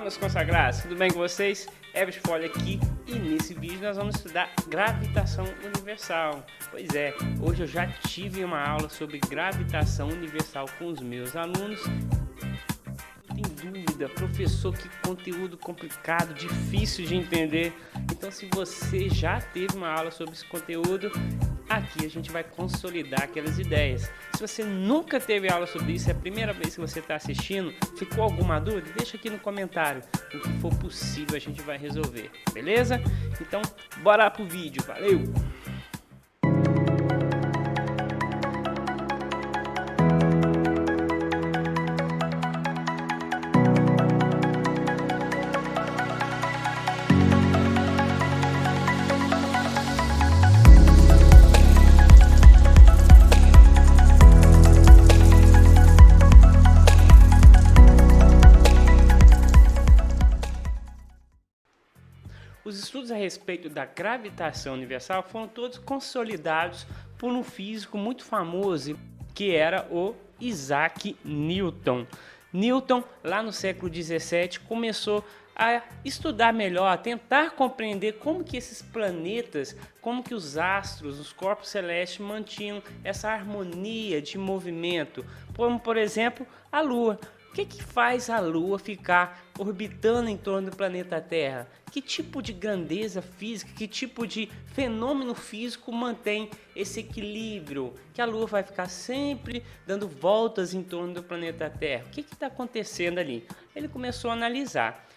meus consagrados, tudo bem com vocês? Everest Folha aqui e nesse vídeo nós vamos estudar gravitação universal. Pois é, hoje eu já tive uma aula sobre gravitação universal com os meus alunos. Tem dúvida, professor, que conteúdo complicado, difícil de entender. Então, se você já teve uma aula sobre esse conteúdo, aqui a gente vai consolidar aquelas ideias. Se você nunca teve aula sobre isso, é a primeira vez que você está assistindo, ficou alguma dúvida? Deixa aqui no comentário. O que for possível a gente vai resolver, beleza? Então, bora pro vídeo, valeu! Os estudos a respeito da gravitação universal foram todos consolidados por um físico muito famoso, que era o Isaac Newton. Newton, lá no século 17, começou a estudar melhor, a tentar compreender como que esses planetas, como que os astros, os corpos celestes mantinham essa harmonia de movimento, como por exemplo a Lua. O que faz a Lua ficar orbitando em torno do planeta Terra? Que tipo de grandeza física, que tipo de fenômeno físico mantém esse equilíbrio? Que a Lua vai ficar sempre dando voltas em torno do planeta Terra. O que está acontecendo ali? Ele começou a analisar.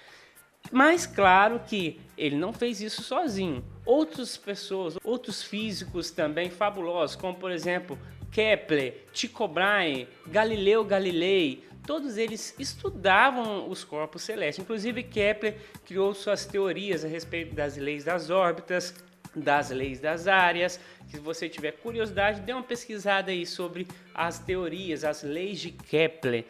Mas claro que ele não fez isso sozinho. Outras pessoas, outros físicos também fabulosos, como por exemplo Kepler, Tycho Brahe, Galileu Galilei, todos eles estudavam os corpos celestes. Inclusive Kepler criou suas teorias a respeito das leis das órbitas, das leis das áreas. Se você tiver curiosidade, dê uma pesquisada aí sobre as teorias, as leis de Kepler.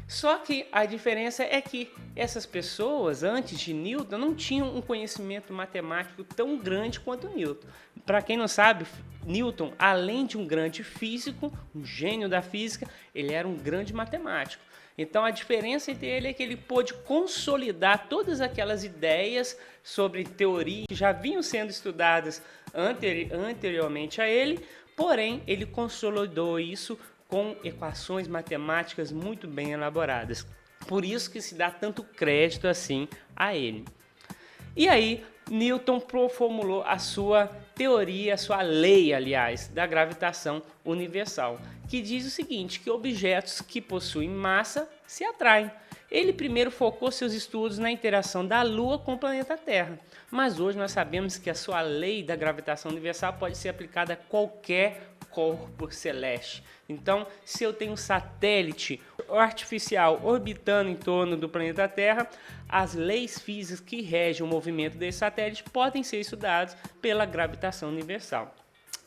Só que a diferença é que essas pessoas, antes de Newton, não tinham um conhecimento matemático tão grande quanto Newton. Para quem não sabe, Newton, além de um grande físico, um gênio da física, ele era um grande matemático. Então a diferença entre ele é que ele pôde consolidar todas aquelas ideias sobre teoria que já vinham sendo estudadas anteriormente a ele, porém ele consolidou isso com equações matemáticas muito bem elaboradas. Por isso que se dá tanto crédito assim a ele. E aí Newton formulou a sua teoria, a sua lei, aliás, da gravitação universal, que diz o seguinte, que objetos que possuem massa se atraem. Ele primeiro focou seus estudos na interação da Lua com o planeta Terra, mas hoje nós sabemos que a sua lei da gravitação universal pode ser aplicada a qualquer corpo celeste. Então, se eu tenho um satélite artificial orbitando em torno do planeta Terra, as leis físicas que regem o movimento desse satélite podem ser estudadas pela gravitação universal.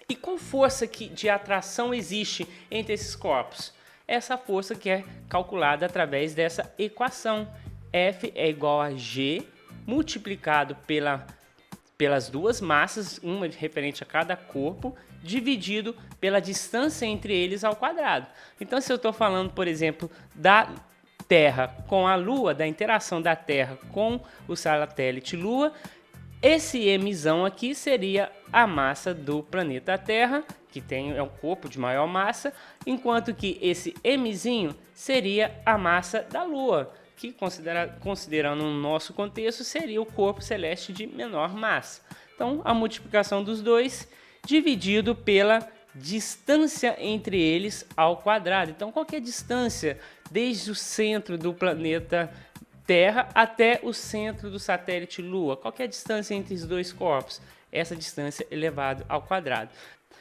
E qual força de atração existe entre esses corpos? Essa força que é calculada através dessa equação. F é igual a G multiplicado pelas duas massas, uma referente a cada corpo, dividido pela distância entre eles ao quadrado. Então, se eu estou falando, por exemplo, da Terra com a Lua, da interação da Terra com o satélite Lua, esse mzão aqui seria a massa do planeta Terra, que é um corpo de maior massa, enquanto que esse mzinho seria a massa da Lua, que considerando o nosso contexto seria o corpo celeste de menor massa. Então, a multiplicação dos dois dividido pela distância entre eles ao quadrado. Então, qual que é a distância desde o centro do planeta Terra até o centro do satélite Lua? Qual que é a distância entre os dois corpos? Essa distância elevado ao quadrado.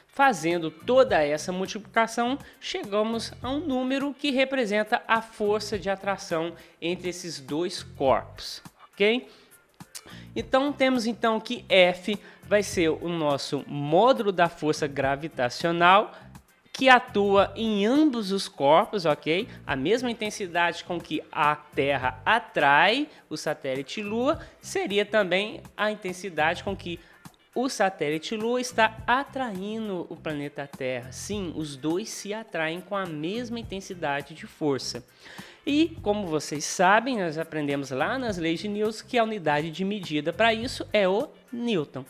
Fazendo toda essa multiplicação, chegamos a um número que representa a força de atração entre esses dois corpos, ok? Então, temos então que F vai ser o nosso módulo da força gravitacional que atua em ambos os corpos, ok? A mesma intensidade com que a Terra atrai o satélite Lua seria também a intensidade com que o satélite Lua está atraindo o planeta Terra. Sim, os dois se atraem com a mesma intensidade de força. E, como vocês sabem, nós aprendemos lá nas leis de Newton que a unidade de medida para isso é o Newton.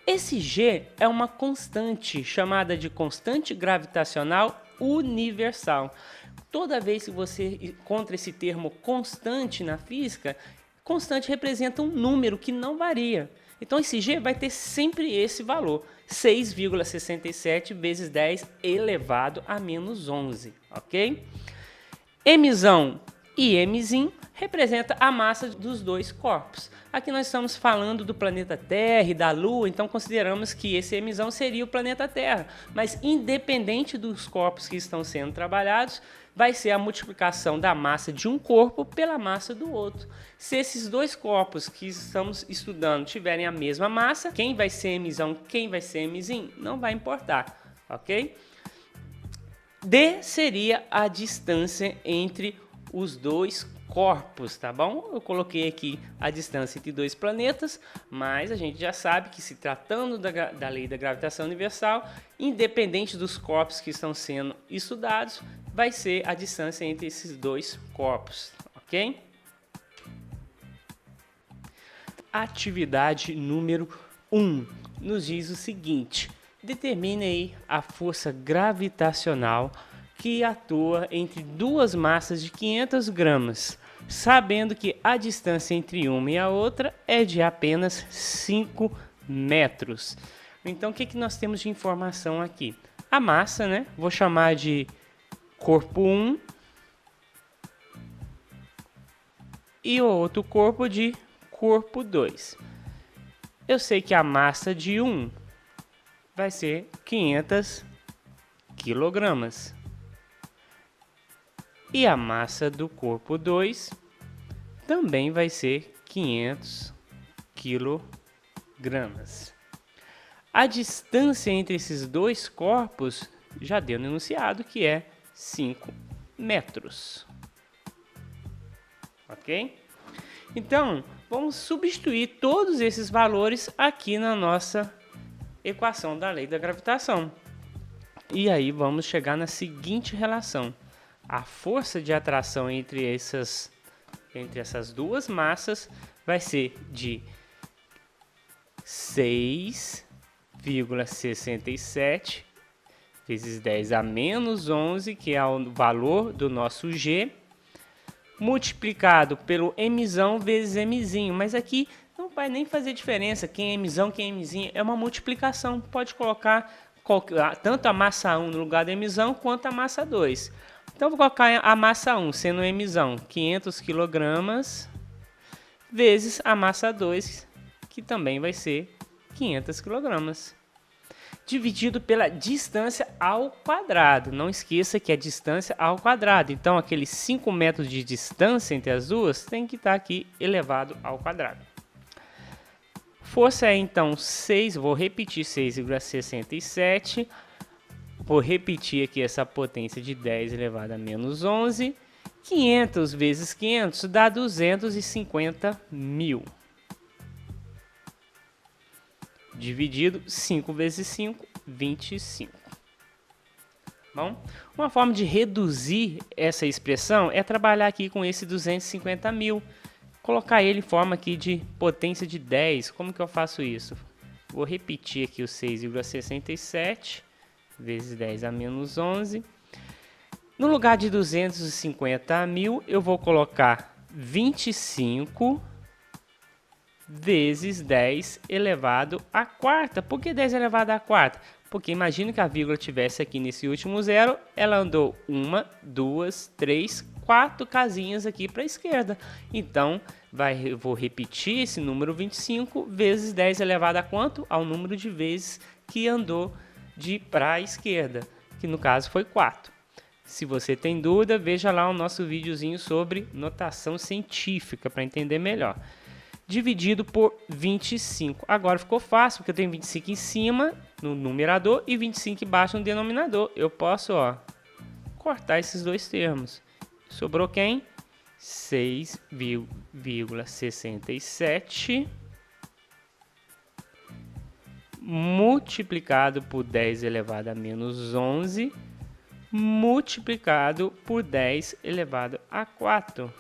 Esse G é uma constante chamada de constante gravitacional universal. Toda vez que você encontra esse termo constante na física, constante representa um número que não varia. Então esse G vai ter sempre esse valor, 6,67 vezes 10 elevado a menos 11, ok? Mzão e Mzim representa a massa dos dois corpos. Aqui nós estamos falando do planeta Terra e da Lua, então consideramos que esse Mzão seria o planeta Terra. Mas independente dos corpos que estão sendo trabalhados, vai ser a multiplicação da massa de um corpo pela massa do outro. Se esses dois corpos que estamos estudando tiverem a mesma massa, quem vai ser Mzão, quem vai ser Mzim, não vai importar, ok? D seria a distância entre os dois corpos, tá bom? Eu coloquei aqui a distância entre dois planetas, mas a gente já sabe que, se tratando da lei da gravitação universal, independente dos corpos que estão sendo estudados, vai ser a distância entre esses dois corpos, ok? Atividade número 1 nos diz o seguinte: determine aí a força gravitacional que atua entre duas massas de 500 gramas, sabendo que a distância entre uma e a outra é de apenas 5 metros. Então, o que nós temos de informação aqui? A massa, né? Vou chamar de corpo 1 e o outro corpo de corpo 2. Eu sei que a massa de 1 vai ser 500 quilogramas. E a massa do corpo 2 também vai ser 500 quilogramas. A distância entre esses dois corpos já deu no enunciado, que é 5 metros. Ok? Então, vamos substituir todos esses valores aqui na nossa equação da lei da gravitação. E aí vamos chegar na seguinte relação: a força de atração entre essas duas massas vai ser de 6,67 vezes 10 a menos 11, que é o valor do nosso G, multiplicado pelo Mzão vezes Mzinho. Mas aqui não vai nem fazer diferença quem é Mzão, quem é Mzinho. É uma multiplicação. Pode colocar tanto a massa 1 no lugar do Mzão quanto a massa 2. Então, vou colocar a massa 1 sendo o Mzão, 500 kg, vezes a massa 2, que também vai ser 500 kg. Dividido pela distância ao quadrado. Não esqueça que é distância ao quadrado. Então, aqueles 5 metros de distância entre as duas tem que estar aqui elevado ao quadrado. Força é, então, 6, vou repetir, 6,67. Vou repetir aqui essa potência de 10 elevado a menos 11. 500 vezes 500 dá 250 mil. Dividido 5 vezes 5, 25. Bom, uma forma de reduzir essa expressão é trabalhar aqui com esse 250 mil. Colocar ele em forma aqui de potência de 10. Como que eu faço isso? Vou repetir aqui o 6,67 vezes 10 a menos 11. No lugar de 250 mil, eu vou colocar 25 vezes 10 elevado à quarta. Por que 10 elevado à quarta? Porque imagina que a vírgula tivesse aqui nesse último zero, ela andou 1, 2, 3, 4 casinhas aqui para a esquerda. Então, eu vou repetir esse número 25 vezes 10 elevado a quanto? Ao número de vezes que andou para a esquerda, que no caso foi 4. Se você tem dúvida, veja lá o nosso videozinho sobre notação científica para entender melhor. Dividido por 25. Agora ficou fácil, porque eu tenho 25 em cima no numerador e 25 embaixo no denominador. Eu posso, cortar esses dois termos. Sobrou quem? 6,67 multiplicado por 10 elevado a menos 11 multiplicado por 10 elevado a 4.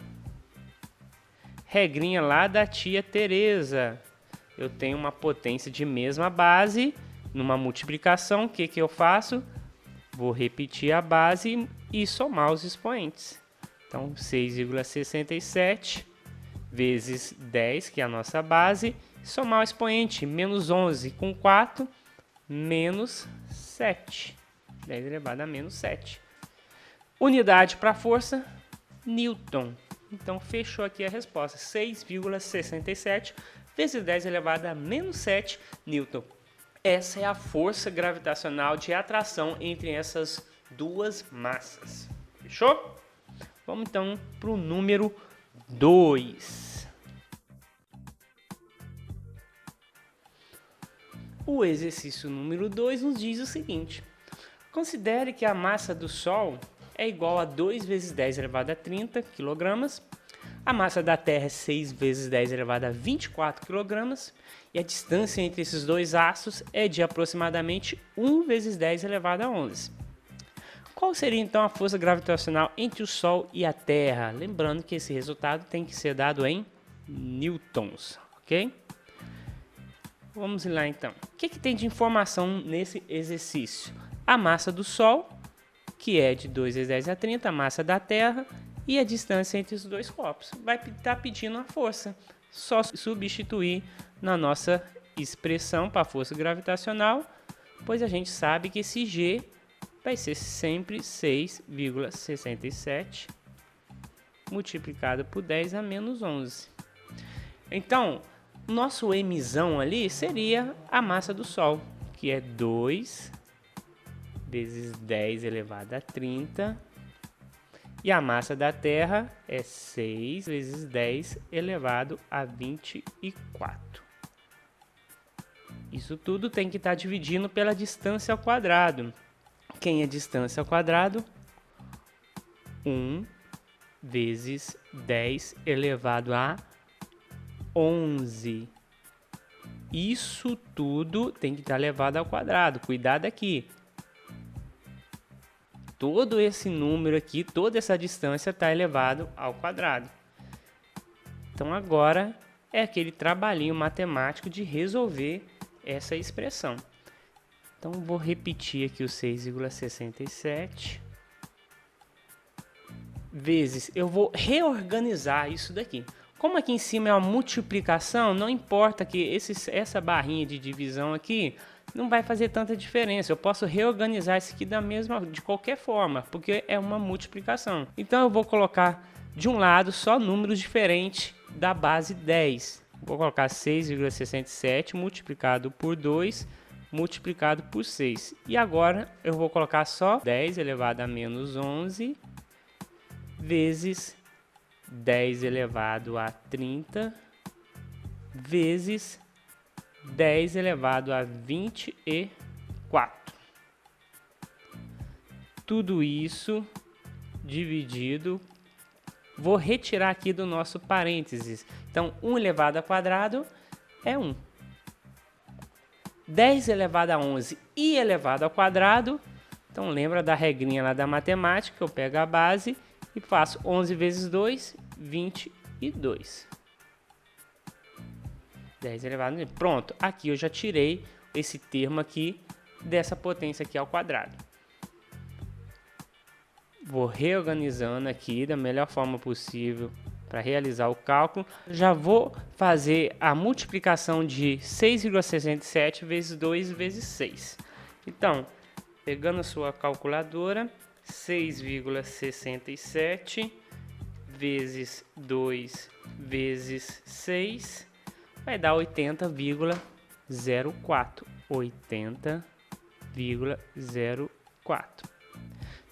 Regrinha lá da tia Teresa. Eu tenho uma potência de mesma base, numa multiplicação, o que eu faço? Vou repetir a base e somar os expoentes. Então, 6,67 vezes 10, que é a nossa base, somar o expoente, menos 11 com 4, menos 7. 10 elevado a menos 7. Unidade para força, Newton. Então, fechou aqui a resposta. 6,67 vezes 10 elevado a menos 7 Newton. Essa é a força gravitacional de atração entre essas duas massas. Fechou? Vamos então para o número 2. O exercício número 2 nos diz o seguinte. Considere que a massa do Sol é igual a 2 vezes 10 elevado a 30 kg. A massa da Terra é 6 vezes 10 elevado a 24 kg. E a distância entre esses dois astros é de aproximadamente 1 vezes 10 elevado a 11. Qual seria então a força gravitacional entre o Sol e a Terra? Lembrando que esse resultado tem que ser dado em newtons, ok? Vamos lá então. O que tem de informação nesse exercício? A massa do Sol, que é de 2 vezes 10 a 30, a massa da Terra e a distância entre os dois corpos. Vai estar pedindo a força. Só substituir na nossa expressão para a força gravitacional, pois a gente sabe que esse G vai ser sempre 6,67 multiplicado por 10 a menos 11. Então, nosso emissão ali seria a massa do Sol, que é 2 vezes 10 elevado a 30. E a massa da Terra é 6 vezes 10 elevado a 24. Isso tudo tem que estar dividindo pela distância ao quadrado. Quem é distância ao quadrado? 1 vezes 10 elevado a 11. Isso tudo tem que estar elevado ao quadrado. Cuidado aqui. Todo esse número aqui, toda essa distância está elevado ao quadrado. Então agora é aquele trabalhinho matemático de resolver essa expressão. Então vou repetir aqui o 6,67 vezes, eu vou reorganizar isso daqui. Como aqui em cima é uma multiplicação, não importa que essa barrinha de divisão aqui não vai fazer tanta diferença. Eu posso reorganizar isso aqui de qualquer forma, porque é uma multiplicação. Então eu vou colocar de um lado só números diferentes da base 10. Vou colocar 6,67 multiplicado por 2 multiplicado por 6. E agora eu vou colocar só 10 elevado a menos 11 vezes 10 elevado a 30 vezes 10 elevado a 24. Tudo isso dividido. Vou retirar aqui do nosso parênteses. Então, 1 elevado ao quadrado é 1. 10 elevado a 11 e elevado ao quadrado. Então, lembra da regrinha lá da matemática. Eu pego a base e faço 11 vezes 2, 22. 10 elevado a 11. Pronto, aqui eu já tirei esse termo aqui dessa potência aqui ao quadrado. Vou reorganizando aqui da melhor forma possível para realizar o cálculo. Já vou fazer a multiplicação de 6,67 vezes 2 vezes 6. Então, pegando a sua calculadora, 6,67 vezes 2 vezes 6 vai dar 80,04. 80,04.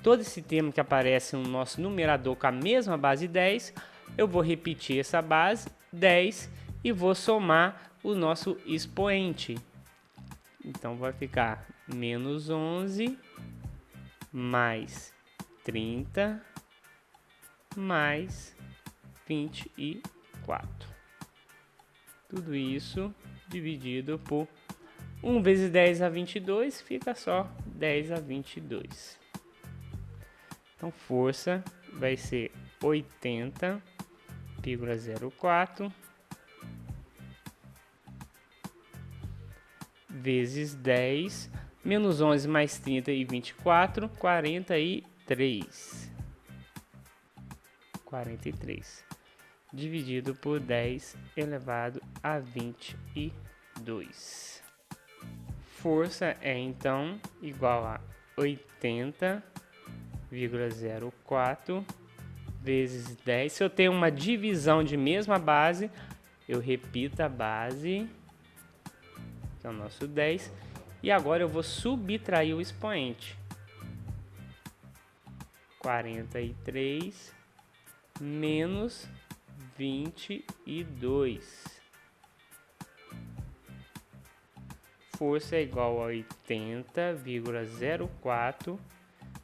Todo esse termo que aparece no nosso numerador com a mesma base 10, eu vou repetir essa base 10 e vou somar o nosso expoente. Então vai ficar menos 11 mais 30 mais 24. Tudo isso dividido por 1 vezes 10 a 22 fica só 10 a 22. Então, força vai ser 80,04 vezes 10, menos 11 mais 30 e 24, 43. 43. Dividido por 10 elevado a 22. Força é, então, igual a 80,04 vezes 10. Se eu tenho uma divisão de mesma base, eu repito a base, que é o nosso 10, e agora eu vou subtrair o expoente. 43 menos 22. Força é igual a 80,04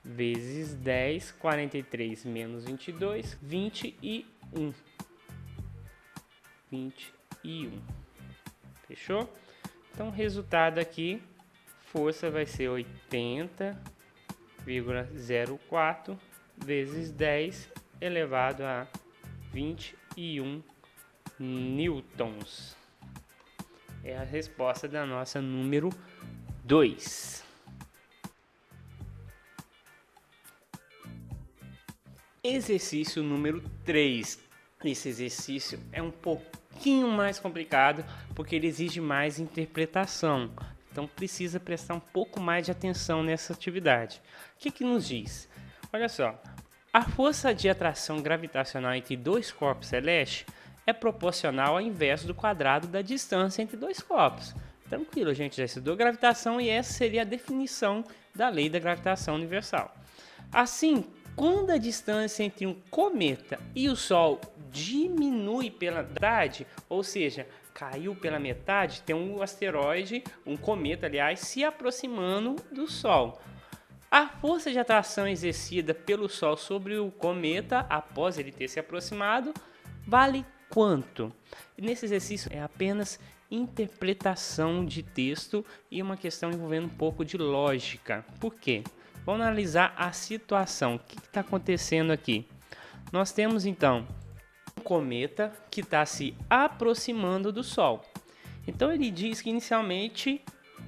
vezes 10, 43 menos 22, 21. 21. Fechou? Então, o resultado aqui, força vai ser 80,04 vezes 10 elevado a 21 newtons. É a resposta da nossa número 2. Exercício número 3. Esse exercício é um pouquinho mais complicado porque ele exige mais interpretação. Então precisa prestar um pouco mais de atenção nessa atividade. O que nos diz? Olha só, a força de atração gravitacional entre dois corpos celestes é proporcional ao inverso do quadrado da distância entre dois corpos. Tranquilo, a gente já estudou gravitação e essa seria a definição da lei da gravitação universal. Assim, quando a distância entre um cometa e o Sol diminui pela metade, ou seja, caiu pela metade, tem um asteroide, um cometa, aliás, se aproximando do Sol. A força de atração exercida pelo Sol sobre o cometa, após ele ter se aproximado, vale quanto? Nesse exercício é apenas interpretação de texto e uma questão envolvendo um pouco de lógica. Por quê? Vamos analisar a situação. O que está acontecendo aqui? Nós temos então um cometa que está se aproximando do Sol. Então ele diz que inicialmente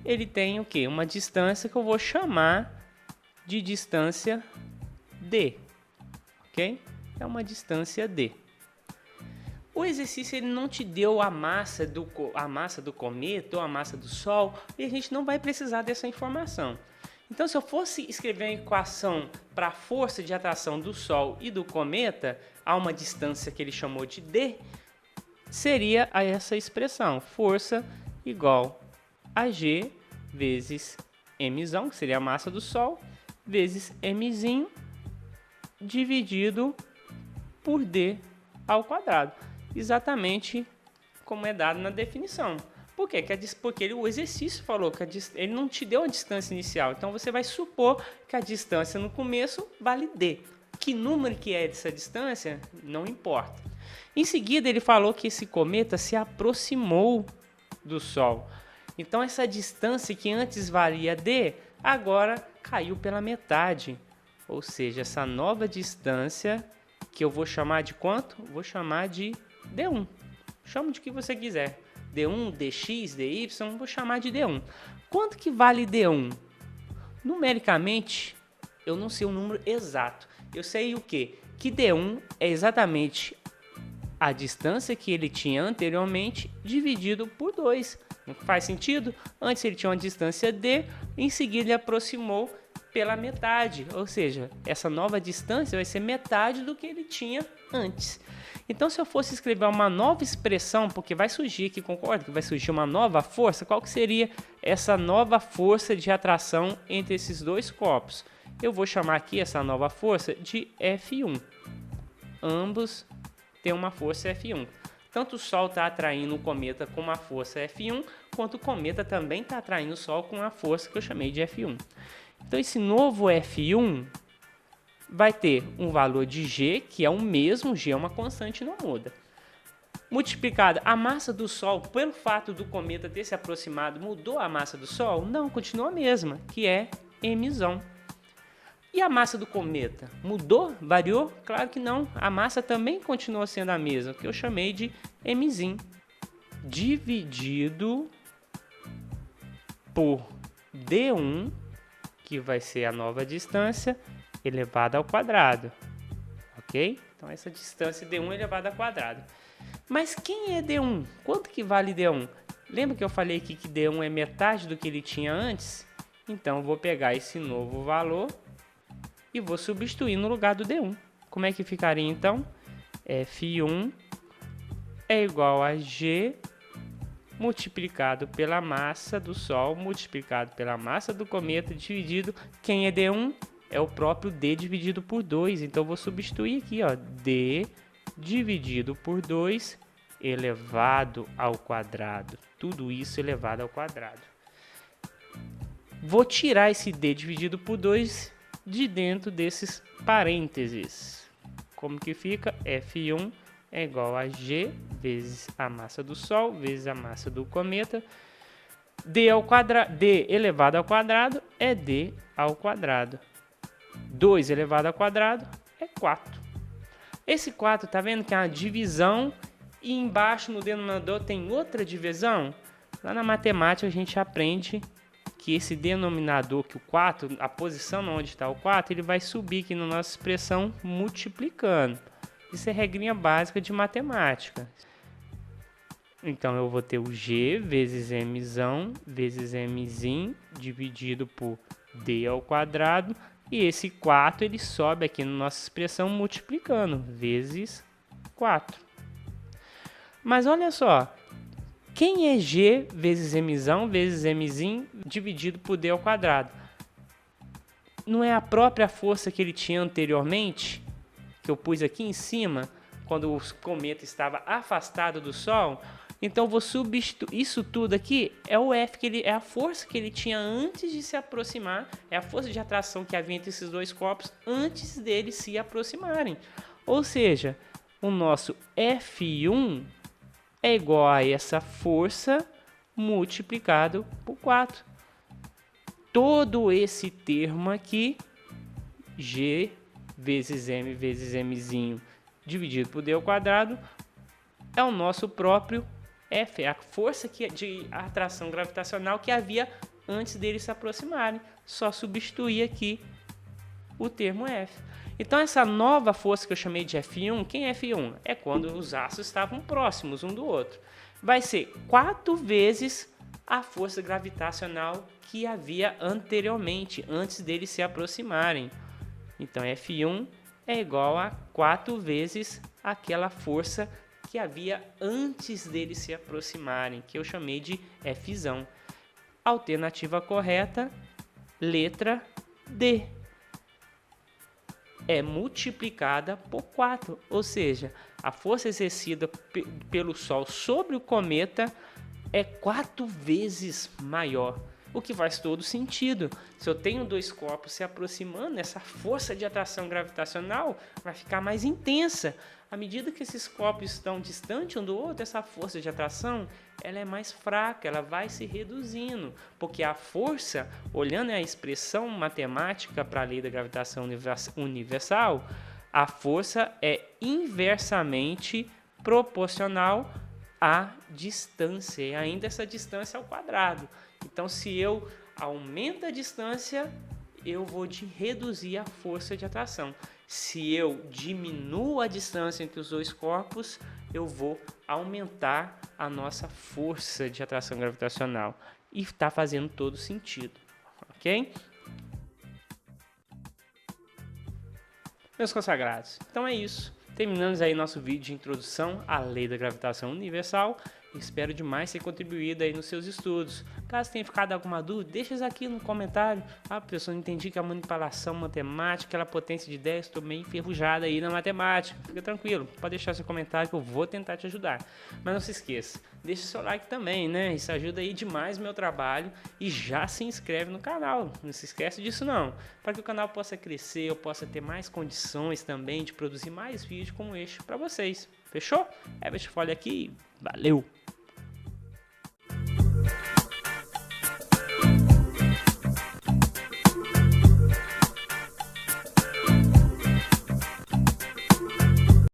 ele tem o quê? Uma distância que eu vou chamar de distância D. Ok? É uma distância D. O exercício ele não te deu a massa do cometa ou a massa do Sol e a gente não vai precisar dessa informação. Então, se eu fosse escrever uma equação para a força de atração do Sol e do cometa a uma distância que ele chamou de D, seria essa expressão, força igual a G vezes mzão, que seria a massa do Sol, vezes mzinho, dividido por D ao quadrado. Exatamente como é dado na definição. Por quê? Porque o exercício falou que ele não te deu a distância inicial. Então, você vai supor que a distância no começo vale D. Que número que é essa distância? Não importa. Em seguida, ele falou que esse cometa se aproximou do Sol. Então, essa distância que antes valia D, agora caiu pela metade. Ou seja, essa nova distância, que eu vou chamar de quanto? Vou chamar de D1. Chama de que você quiser. D1, dx, dy, vou chamar de D1. Quanto que vale D1? Numericamente, eu não sei o número exato. Eu sei o quê? Que D1 é exatamente a distância que ele tinha anteriormente dividido por 2. Não faz sentido? Antes ele tinha uma distância D, em seguida ele aproximou pela metade. Ou seja, essa nova distância vai ser metade do que ele tinha antes. Então, se eu fosse escrever uma nova expressão, porque vai surgir aqui, concorda que vai surgir uma nova força, qual que seria essa nova força de atração entre esses dois corpos? Eu vou chamar aqui essa nova força de F1. Ambos têm uma força F1. Tanto o Sol está atraindo o cometa com uma força F1, quanto o cometa também está atraindo o Sol com a força que eu chamei de F1. Então, esse novo F1 vai ter um valor de G, que é o mesmo, G é uma constante, não muda. multiplicado a massa do Sol, pelo fato do cometa ter se aproximado, mudou a massa do Sol? Não, continua a mesma, que é mzão. E a massa do cometa mudou? Variou? Claro que não. A massa também continua sendo a mesma, que eu chamei de mzinho, dividido por d1, que vai ser a nova distância, elevada ao quadrado. Ok? Então, essa distância d1 elevada ao quadrado. Mas quem é d1? Quanto que vale d1? Lembra que eu falei aqui que d1 é metade do que ele tinha antes? Então, eu vou pegar esse novo valor e vou substituir no lugar do d1. Como é que ficaria, então? F1 é igual a G multiplicado pela massa do Sol, multiplicado pela massa do cometa, dividido... Quem é d1? É o próprio d dividido por 2. Então, eu vou substituir aqui, ó, d dividido por 2 elevado ao quadrado. Tudo isso elevado ao quadrado. Vou tirar esse d dividido por 2 de dentro desses parênteses. Como que fica? F1 é igual a G vezes a massa do Sol vezes a massa do cometa. D elevado ao quadrado é d ao quadrado. 2 elevado ao quadrado é 4. Esse 4, tá vendo que é uma divisão e embaixo no denominador tem outra divisão? Lá na matemática a gente aprende que esse denominador, que o 4, a posição onde está o 4, ele vai subir aqui na nossa expressão multiplicando. Isso é regrinha básica de matemática. Então, eu vou ter o G vezes Mzão vezes Mzinho dividido por D ao quadrado. E esse 4 ele sobe aqui na nossa expressão multiplicando, vezes 4. Mas olha só, quem é G vezes Mzão vezes Mzinho dividido por D ao quadrado? Não é a própria força que ele tinha anteriormente, que eu pus aqui em cima, quando o cometa estava afastado do Sol? Então, vou substituir isso tudo aqui, é o F, é a força que ele tinha antes de se aproximar, é a força de atração que havia entre esses dois corpos antes deles se aproximarem. Ou seja, o nosso F1 é igual a essa força multiplicado por 4. Todo esse termo aqui, G vezes M vezes Mzinho dividido por D ao quadrado, é o nosso próprio F, é a força de atração gravitacional que havia antes deles se aproximarem. Só substituir aqui o termo F. Então, essa nova força que eu chamei de F1, quem é F1? É quando os astros estavam próximos um do outro. Vai ser 4 vezes a força gravitacional que havia anteriormente, antes deles se aproximarem. Então, F1 é igual a 4 vezes aquela força que havia antes deles se aproximarem, que eu chamei de Fzão. Alternativa correta, letra D. É multiplicada por 4, ou seja, a força exercida pelo Sol sobre o cometa é 4 vezes maior, o que faz todo sentido. Se eu tenho dois corpos se aproximando, essa força de atração gravitacional vai ficar mais intensa. À medida que esses corpos estão distantes um do outro, essa força de atração ela é mais fraca, ela vai se reduzindo, porque a força, olhando a expressão matemática para a lei da gravitação universal, a força é inversamente proporcional à distância, e ainda essa distância ao quadrado. Então, se eu aumento a distância, eu vou reduzir a força de atração. Se eu diminuo a distância entre os dois corpos, eu vou aumentar a nossa força de atração gravitacional. E está fazendo todo sentido, ok? Meus consagrados, então é isso. Terminamos aí nosso vídeo de introdução à lei da gravitação universal. Espero demais ter contribuído aí nos seus estudos. Caso tenha ficado alguma dúvida, deixa aqui no comentário. Professor, não entendi que a manipulação matemática, aquela potência de 10, estou meio enferrujada aí na matemática. Fica tranquilo, pode deixar seu comentário que eu vou tentar te ajudar. Mas não se esqueça, deixa seu like também, né? Isso ajuda aí demais o meu trabalho e já se inscreve no canal. Não se esquece disso não, para que o canal possa crescer, eu possa ter mais condições também de produzir mais vídeos como este para vocês. Fechou? Herbert Folha aqui, valeu!